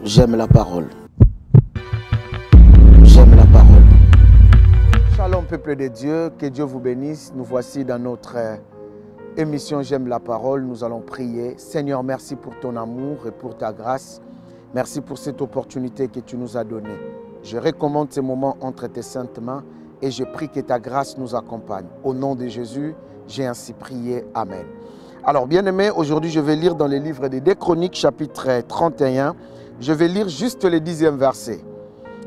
J'aime la parole. J'aime la parole. Shalom peuple de Dieu, que Dieu vous bénisse. Nous voici dans notre émission J'aime la parole. Nous allons prier. Seigneur, merci pour ton amour et pour ta grâce. Merci pour cette opportunité que tu nous as donnée. Je recommande ces moments entre tes saintes mains et je prie que ta grâce nous accompagne. Au nom de Jésus, j'ai ainsi prié. Amen. Alors, bien-aimés, aujourd'hui, je vais lire dans le livre des 2 Chroniques, chapitre 31. Je vais lire juste le 10e verset.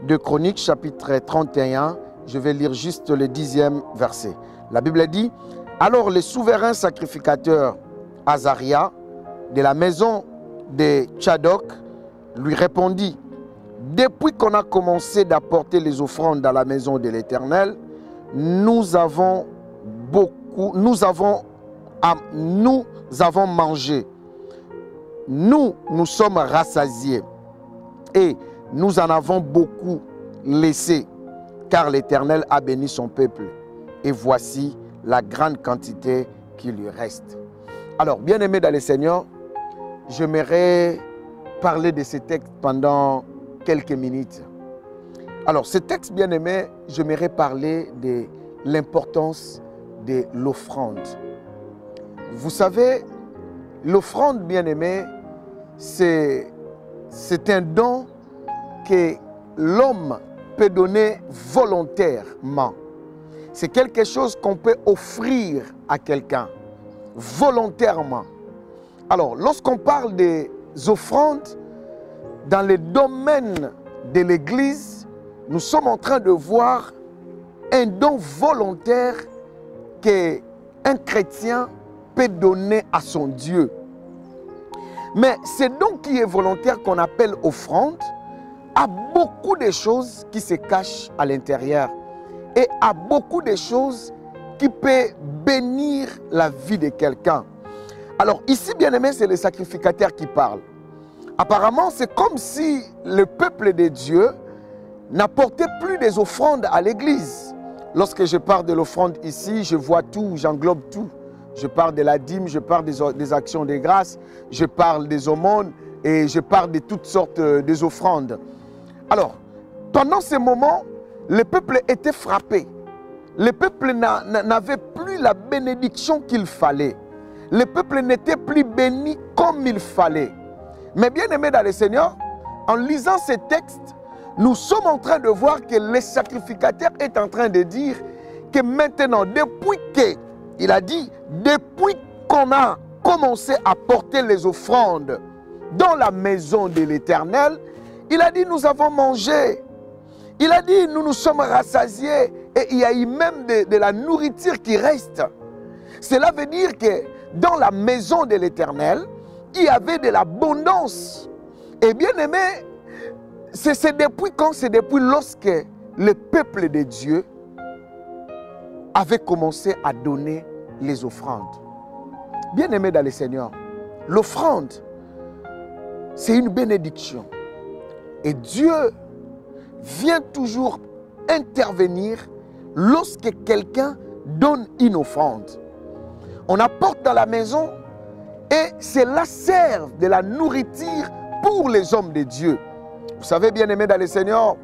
2 Chroniques, chapitre 31, je vais lire juste le 10e verset. La Bible dit, « Alors le souverain sacrificateur Azaria, de la maison de Tchadok, lui répondit, « Depuis qu'on a commencé d'apporter les offrandes dans la maison de l'Éternel, nous avons mangé. Nous sommes rassasiés. Et nous en avons beaucoup laissé, car l'Éternel a béni son peuple. Et voici la grande quantité qui lui reste. » Alors, bien-aimés dans le Seigneur, j'aimerais parler de ce texte pendant quelques minutes. Alors, ce texte, bien-aimé, j'aimerais parler de l'importance de l'offrande. Vous savez, l'offrande, bien-aimé, c'est un don que l'homme peut donner volontairement. C'est quelque chose qu'on peut offrir à quelqu'un volontairement. Alors, lorsqu'on parle des offrandes, dans le domaine de l'Église, nous sommes en train de voir un don volontaire qu'un chrétien peut donner à son Dieu. Mais ce don qui est volontaire, qu'on appelle offrande, a beaucoup de choses qui se cachent à l'intérieur et a beaucoup de choses qui peuvent bénir la vie de quelqu'un. Alors ici, bien aimé, c'est le sacrificateur qui parle. Apparemment, c'est comme si le peuple de Dieu n'apportait plus des offrandes à l'église. Lorsque je parle de l'offrande ici, je vois tout, j'englobe tout. Je parle de la dîme, je parle des actions de grâce, je parle des aumônes et je parle de toutes sortes des offrandes. Alors, pendant ces moments, le peuple était frappé. Le peuple n'avait plus la bénédiction qu'il fallait. Le peuple n'était plus béni comme il fallait. Mais bien aimé dans le Seigneur, en lisant ces textes, nous sommes en train de voir que le sacrificateur est en train de dire que maintenant, il a dit, depuis qu'on a commencé à porter les offrandes dans la maison de l'Éternel, il a dit, nous avons mangé. Il a dit, nous nous sommes rassasiés et il y a eu même de la nourriture qui reste. Cela veut dire que dans la maison de l'Éternel, il y avait de l'abondance. Et bien aimé, c'est depuis quand? C'est depuis lorsque le peuple de Dieu avait commencé à donner les offrandes. Bien aimé dans le Seigneur, l'offrande, c'est une bénédiction. Et Dieu vient toujours intervenir lorsque quelqu'un donne une offrande. On apporte dans la maison et cela sert de la nourriture pour les hommes de Dieu. Vous savez, bien aimé dans le Seigneur,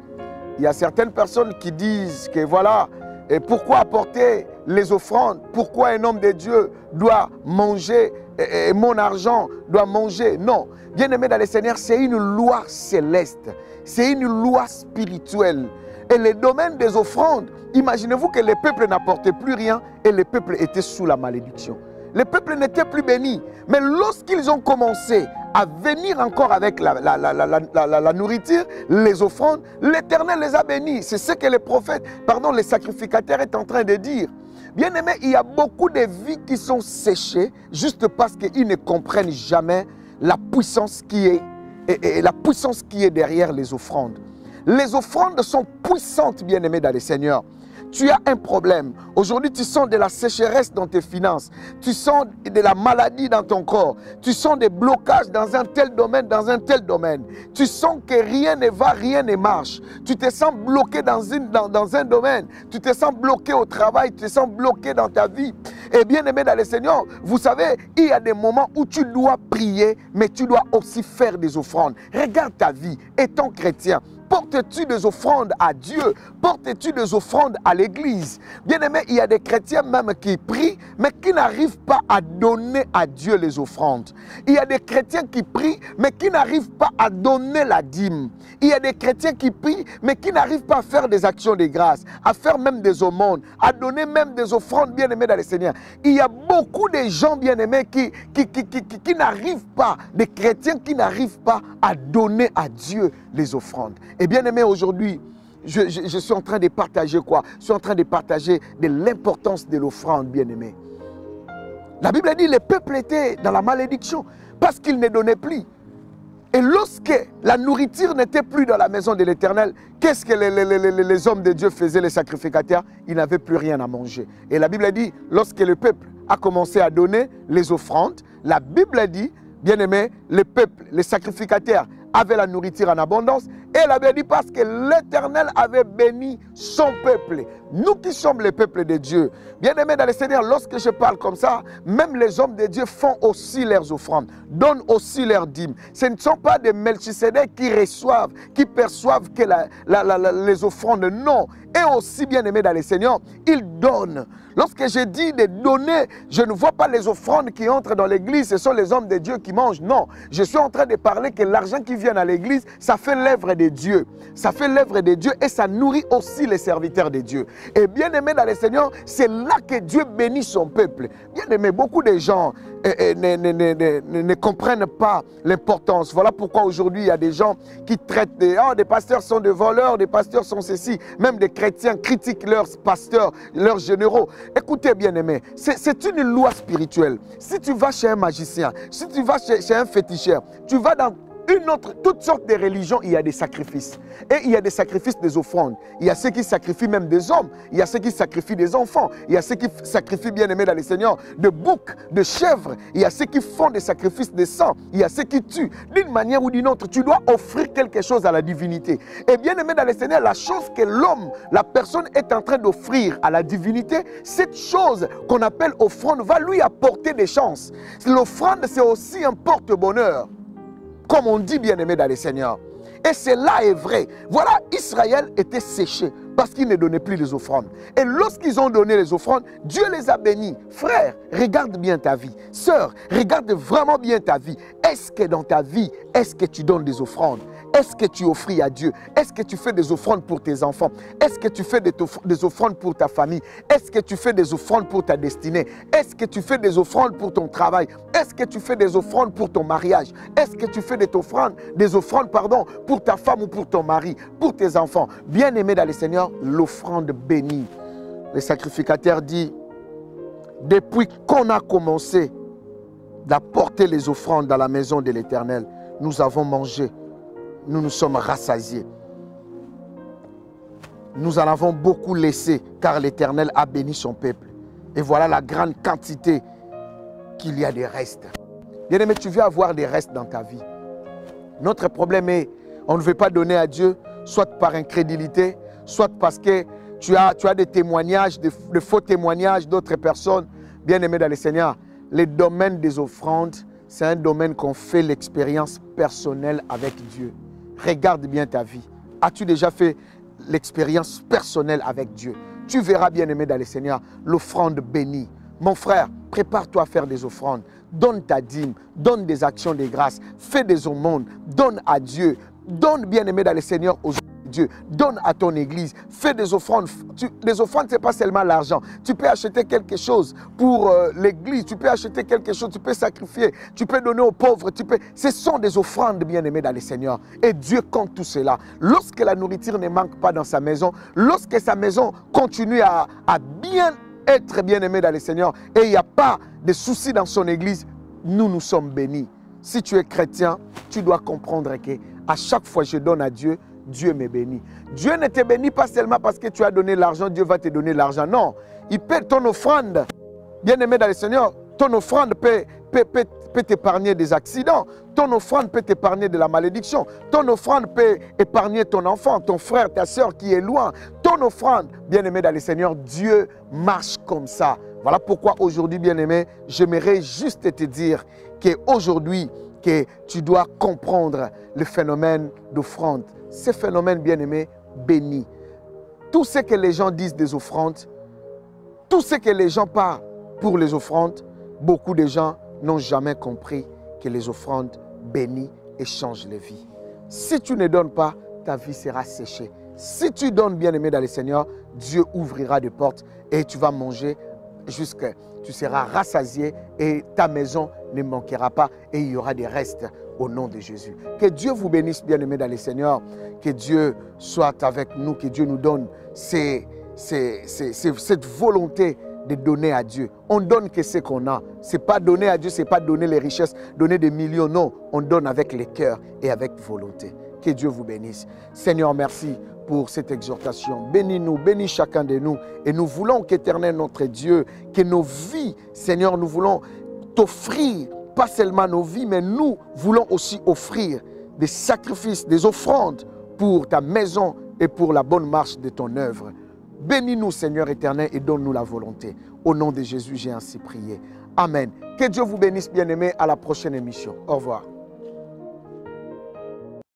il y a certaines personnes qui disent que voilà, et pourquoi apporter les offrandes? Pourquoi un homme de Dieu doit manger et mon argent doit manger? Non. Bien aimé dans le Seigneur, c'est une loi céleste. C'est une loi spirituelle. Et le domaine des offrandes, imaginez-vous que le peuple n'apportait plus rien et le peuple était sous la malédiction. Le peuple n'était plus béni. Mais lorsqu'ils ont commencé à venir encore avec la nourriture, les offrandes, l'Éternel les a bénis. C'est ce que les sacrificateurs est en train de dire. Bien aimé, il y a beaucoup de vies qui sont séchées juste parce qu'ils ne comprennent jamais la puissance qui est derrière les offrandes. Les offrandes sont puissantes, bien aimés dans le Seigneur. tu as un problème. Aujourd'hui, tu sens de la sécheresse dans tes finances. Tu sens de la maladie dans ton corps. Tu sens des blocages dans un tel domaine, dans un tel domaine. Tu sens que rien ne va, rien ne marche. Tu te sens bloqué dans un domaine. Tu te sens bloqué au travail. Tu te sens bloqué dans ta vie. Et bien aimé dans le Seigneur, vous savez, il y a des moments où tu dois prier, mais tu dois aussi faire des offrandes. Regarde ta vie, étant chrétien. Portes-tu des offrandes à Dieu? Portes-tu des offrandes à l'Église? Bien-aimé, il y a des chrétiens même qui prient, mais qui n'arrivent pas à donner à Dieu les offrandes. Il y a des chrétiens qui prient, mais qui n'arrivent pas à donner la dîme. Il y a des chrétiens qui prient, mais qui n'arrivent pas à faire des actions de grâce, à faire même des aumônes, à donner même des offrandes, bien-aimés dans le Seigneur. Il y a beaucoup de gens, bien-aimés, qui n'arrivent pas, des chrétiens qui n'arrivent pas à donner à Dieu les offrandes. Et bien aimé, aujourd'hui, je suis en train de partager quoi? Je suis en train de partager de l'importance de l'offrande, bien aimé. La Bible dit que le peuple était dans la malédiction parce qu'il ne donnait plus. Et lorsque la nourriture n'était plus dans la maison de l'Éternel, qu'est-ce que les hommes de Dieu faisaient, les sacrificateurs? Ils n'avaient plus rien à manger. Et la Bible dit, lorsque le peuple a commencé à donner les offrandes, la Bible dit, bien aimé, le peuple, les sacrificateurs, avait la nourriture en abondance. Et elle avait dit parce que l'Éternel avait béni son peuple. Nous qui sommes le peuple de Dieu, bien aimés dans le Seigneur, lorsque je parle comme ça, même les hommes de Dieu font aussi leurs offrandes, donnent aussi leurs dîmes. Ce ne sont pas des Melchisédek qui reçoivent, qui perçoivent que les offrandes. Non. Et aussi, bien aimés dans le Seigneur, ils donnent. Lorsque je dis de donner, je ne vois pas les offrandes qui entrent dans l'église, ce sont les hommes de Dieu qui mangent. Non, je suis en train de parler que l'argent qui vient à l'église, ça fait l'œuvre de Dieu. Ça fait l'œuvre de Dieu et ça nourrit aussi les serviteurs de Dieu. Et bien aimé dans le Seigneur, c'est là que Dieu bénit son peuple. Bien aimé, beaucoup de gens ne comprennent pas l'importance. Voilà pourquoi aujourd'hui il y a des gens qui traitent des pasteurs sont des voleurs, des pasteurs sont ceci, même des chrétiens critiquent leurs pasteurs, leurs généraux. Écoutez bien aimé, c'est une loi spirituelle. Si tu vas chez un magicien, si tu vas chez un féticheur, tu vas dans toutes sortes de religions, il y a des sacrifices. Et il y a des sacrifices, des offrandes. Il y a ceux qui sacrifient même des hommes. Il y a ceux qui sacrifient des enfants. Il y a ceux qui sacrifient, bien aimés dans le Seigneur, de boucs, de chèvres. Il y a ceux qui font des sacrifices de sang. Il y a ceux qui tuent. D'une manière ou d'une autre, tu dois offrir quelque chose à la divinité. Et bien aimé dans le Seigneur, la chose que l'homme, la personne est en train d'offrir à la divinité, cette chose qu'on appelle offrande va lui apporter des chances. L'offrande, c'est aussi un porte-bonheur. Comme on dit, bien-aimé dans le Seigneur. Et cela est vrai. Voilà, Israël était séché parce qu'il ne donnait plus les offrandes. Et lorsqu'ils ont donné les offrandes, Dieu les a bénis. Frère, regarde bien ta vie. Sœur, regarde vraiment bien ta vie. Est-ce que dans ta vie, est-ce que tu donnes des offrandes? Est-ce que tu offres à Dieu? Est-ce que tu fais des offrandes pour tes enfants? Est-ce que tu fais des offrandes pour ta famille? Est-ce que tu fais des offrandes pour ta destinée? Est-ce que tu fais des offrandes pour ton travail? Est-ce que tu fais des offrandes pour ton mariage? Est-ce que tu fais des offrandes pour ta femme ou pour ton mari, pour tes enfants? Bien-aimé dans le Seigneur, l'offrande bénie. Le sacrificateur dit, depuis qu'on a commencé d'apporter les offrandes dans la maison de l'Éternel, nous avons mangé. Nous nous sommes rassasiés. Nous en avons beaucoup laissé, car l'Éternel a béni son peuple. Et voilà la grande quantité qu'il y a des restes. Bien-aimé, tu veux avoir des restes dans ta vie. Notre problème est, on ne veut pas donner à Dieu, soit par incrédulité, soit parce que tu as des témoignages, de faux témoignages d'autres personnes. Bien-aimé dans le Seigneur, le domaine des offrandes, c'est un domaine qu'on fait l'expérience personnelle avec Dieu. Regarde bien ta vie. As-tu déjà fait l'expérience personnelle avec Dieu? Tu verras, bien aimé dans le Seigneur, l'offrande bénie. Mon frère, prépare-toi à faire des offrandes. Donne ta dîme, donne des actions de grâce, fais des aumônes, donne à Dieu. Donne, bien aimé dans le Seigneur, aux Dieu, donne à ton église, fais des offrandes. Les offrandes, ce n'est pas seulement l'argent. Tu peux acheter quelque chose pour l'église, tu peux acheter quelque chose, tu peux sacrifier, tu peux donner aux pauvres. Ce sont des offrandes, bien-aimées dans le Seigneur. Et Dieu compte tout cela. Lorsque la nourriture ne manque pas dans sa maison, lorsque sa maison continue à bien être bien-aimée dans le Seigneur et il n'y a pas de soucis dans son église, nous sommes bénis. Si tu es chrétien, tu dois comprendre que à chaque fois que je donne à Dieu, Dieu me bénit. Dieu ne te bénit pas seulement parce que tu as donné l'argent, Dieu va te donner l'argent. Non, il paie ton offrande. Bien-aimé dans le Seigneur, ton offrande peut t'épargner des accidents. Ton offrande peut t'épargner de la malédiction. Ton offrande peut épargner ton enfant, ton frère, ta soeur qui est loin. Ton offrande, bien-aimé dans le Seigneur, Dieu marche comme ça. Voilà pourquoi aujourd'hui, bien-aimé, j'aimerais juste te dire qu'aujourd'hui, que tu dois comprendre le phénomène d'offrande. Ce phénomène, bien-aimé, béni. Tout ce que les gens disent des offrandes, tout ce que les gens parlent pour les offrandes, beaucoup de gens n'ont jamais compris que les offrandes bénissent et changent les vies. Si tu ne donnes pas, ta vie sera séchée. Si tu donnes, bien-aimé dans le Seigneur, Dieu ouvrira des portes et tu vas manger jusqu'à tu seras rassasié et ta maison ne manquera pas et il y aura des restes au nom de Jésus. Que Dieu vous bénisse, bien-aimés dans le Seigneur. Que Dieu soit avec nous, que Dieu nous donne cette volonté de donner à Dieu. On donne que ce qu'on a. Ce n'est pas donner à Dieu, ce n'est pas donner les richesses, donner des millions. Non, on donne avec le cœur et avec volonté. Que Dieu vous bénisse. Seigneur, merci pour cette exhortation. Bénis-nous, bénis chacun de nous. Et nous voulons qu'Éternel notre Dieu, que nos vies, Seigneur, nous voulons t'offrir, pas seulement nos vies, mais nous voulons aussi offrir des sacrifices, des offrandes pour ta maison et pour la bonne marche de ton œuvre. Bénis-nous, Seigneur éternel, et donne-nous la volonté. Au nom de Jésus, j'ai ainsi prié. Amen. Que Dieu vous bénisse, bien-aimés. À la prochaine émission. Au revoir.